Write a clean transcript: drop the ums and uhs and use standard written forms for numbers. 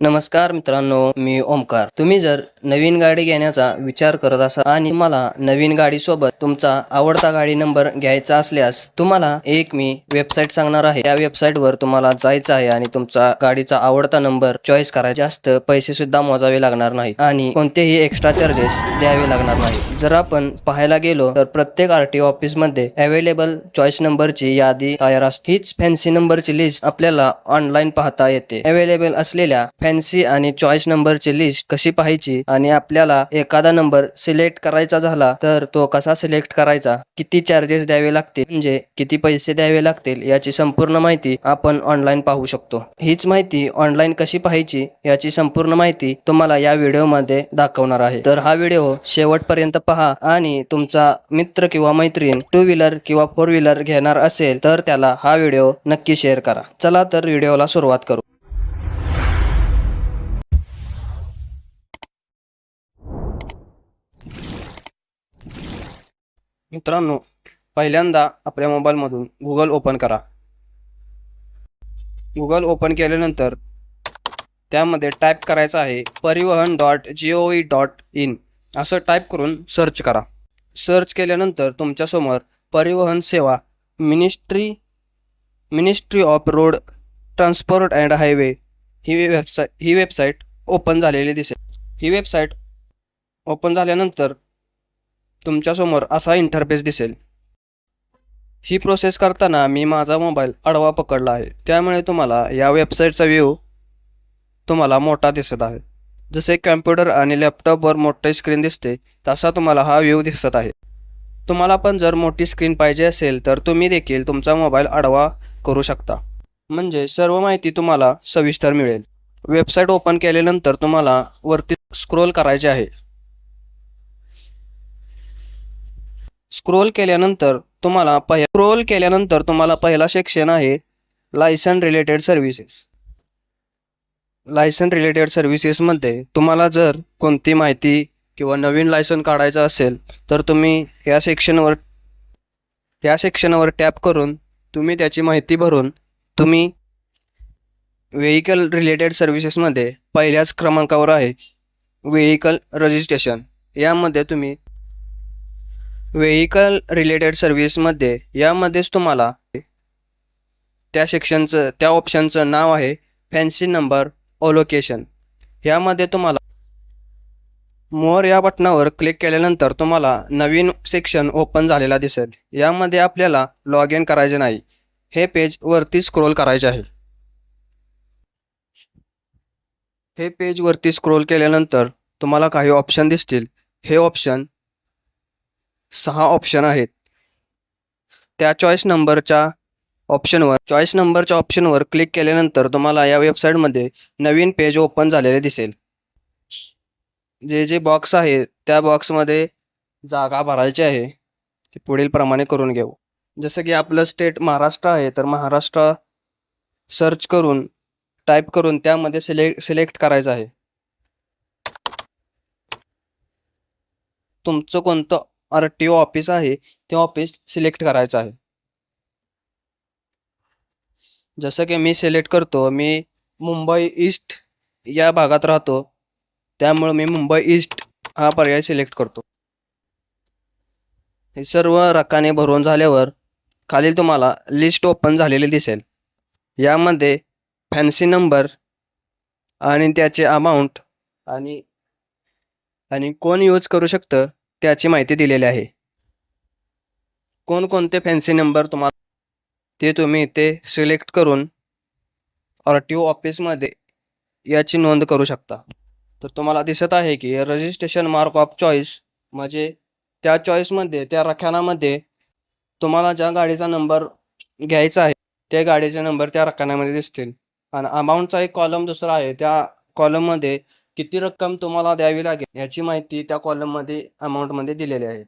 नमस्कार मित्रांनो, मी ओमकार. तुम्ही जर नवीन गाडी घेण्याचा विचार करत असाल आणि तुम्हाला नवीन गाडी सोबत तुमचा आवडता गाडी नंबर घ्यायचा असल्यास तुम्हाला एक मी वेबसाईट सांगणार आहे. त्या वेबसाईटवर तुम्हाला जायचं आहे आणि तुमचा गाडीचा आवडता नंबर चॉईस करायचा. जास्त पैसे सुद्धा मोजावे लागणार नाही आणि कोणतेही एक्स्ट्रा चार्जेस द्यावे लागणार नाही. जर आपण पाहायला गेलो तर प्रत्येक RTO ऑफिसमध्ये अवेलेबल चॉईस नंबरची यादी तयार असते. हीच फॅन्सी नंबरची लिस्ट आपल्याला ऑनलाईन पाहता येते. अवेलेबल असलेल्या फॅन्सी आणि चॉईस नंबरची लिस्ट कशी पाहायची आणि आपल्याला एखादा नंबर सिलेक्ट करायचा झाला तर तो कसा सिलेक्ट करायचा, किती चार्जेस द्यावे लागतील म्हणजे किती पैसे द्यावे लागतील याची संपूर्ण माहिती आपण ऑनलाईन पाहू शकतो. हीच माहिती ऑनलाईन कशी पाहायची याची संपूर्ण माहिती तुम्हाला या व्हिडिओमध्ये दाखवणार आहे. तर हा व्हिडिओ शेवटपर्यंत पहा आणि तुमचा मित्र किंवा मैत्रीण 2 व्हीलर किंवा 4 व्हीलर घेणार असेल तर त्याला हा व्हिडिओ नक्की शेअर करा. चला तर व्हिडिओला सुरुवात करू. मित्रांनो, पहिल्यांदा आपल्या मोबाईलमधून गुगल ओपन करा. गुगल ओपन केल्यानंतर त्यामध्ये टाईप करायचं आहे परिवहन.gov.in असं टाईप करून सर्च करा. सर्च केल्यानंतर तुमच्यासमोर परिवहन सेवा ministry of road transport and highway he website open झालेली दिसेल. ही वेबसाईट ओपन झाल्यानंतर तुमच्यासमोर असा इंटरफेस दिसेल. ही प्रोसेस करताना मी माझा मोबाईल आडवा पकडला आहे, त्यामुळे तुम्हाला या वेबसाईटचा व्ह्यू तुम्हाला मोठा दिसत आहे. जसे कॅम्प्युटर आणि लॅपटॉपवर मोठी स्क्रीन दिसते तसा तुम्हाला हा व्ह्यू दिसत आहे. तुम्हाला पण जर मोठी स्क्रीन पाहिजे असेल तर तुम्ही देखील तुमचा मोबाईल आडवा करू शकता, म्हणजे सर्व माहिती तुम्हाला सविस्तर मिळेल. वेबसाईट ओपन केल्यानंतर तुम्हाला वरती स्क्रोल करायचे आहे. स्क्रोल केल्यानंतर तुम्हाला पहिला सेक्शन आहे licence related services. Licence related सर्व्हिसेसमध्ये तुम्हाला जर कोणती माहिती किंवा नवीन लायसन काढायचं असेल तर तुम्ही या सेक्शनवर टॅप करून तुम्ही त्याची माहिती भरून तुम्ही व्हेइकल रिलेटेड सर्व्हिसेसमध्ये पहिल्याच क्रमांकावर आहे व्हेइकल रजिस्ट्रेशन. यामध्ये तुम्ही व्हेइकल रिलेटेड सर्व्हिसमध्ये यामध्येच तुम्हाला त्या ऑप्शनचं नाव आहे फॅन्सी नंबर ओलोकेशन. यामध्ये तुम्हाला मोर या बटनावर क्लिक केल्यानंतर तुम्हाला नवीन सेक्शन ओपन झालेला दिसेल. यामध्ये आपल्याला लॉग इन करायचे नाही, हे पेज वरती स्क्रोल करायचे आहे. हे पेज वरती स्क्रोल केल्यानंतर तुम्हाला काही ऑप्शन दिसतील. हे 6 ऑप्शन आहेत. त्या चॉईस नंबरच्या ऑप्शनवर क्लिक केल्यानंतर तुम्हाला या वेबसाईटमध्ये नवीन पेज ओपन झालेले दिसेल. जे बॉक्स आहे त्या बॉक्समध्ये जागा भरायची आहे ते पुढील प्रमाणे करून घेऊ. जसं की आपलं स्टेट महाराष्ट्र आहे तर महाराष्ट्र सर्च करून टाईप करून त्यामध्ये सिलेक्ट करायचं आहे. तुमचं कोणतं RTO ऑफिस आहे ते ऑफिस सिलेक्ट करायचं आहे. जसं की मी सिलेक्ट करतो, मी मुंबई ईस्ट या भागात राहतो, त्यामुळे मी मुंबई ईस्ट हा पर्याय सिलेक्ट करतो. हे सर्व रकाने भरून झाल्यावर खाली तुम्हाला लिस्ट ओपन झालेली दिसेल. यामध्ये फॅन्सी नंबर आणि त्याचे अमाऊंट आणि कोण यूज करू शकतं त्याची माहिती दिलेली आहे. कोणकोणते फॅन्सी नंबर ते तुम्ही इथे सिलेक्ट करून RTO ऑफिसमध्ये याची नोंद करू शकता. तर तुम्हाला दिसत आहे की रजिस्ट्रेशन मार्क ऑफ चॉईस, म्हणजे त्या चॉईसमध्ये त्या रकान्यामध्ये तुम्हाला ज्या गाडीचा नंबर घ्यायचा आहे त्या गाडीचे नंबर त्या रकान्यामध्ये दिसतील. आणि अमाऊंटचा एक कॉलम दुसरा आहे, त्या कॉलममध्ये किती रक्कम तुम्हाला द्यावी लागेल याची माहिती त्या कॉलममध्ये अमाऊंटमध्ये दिलेली आहे.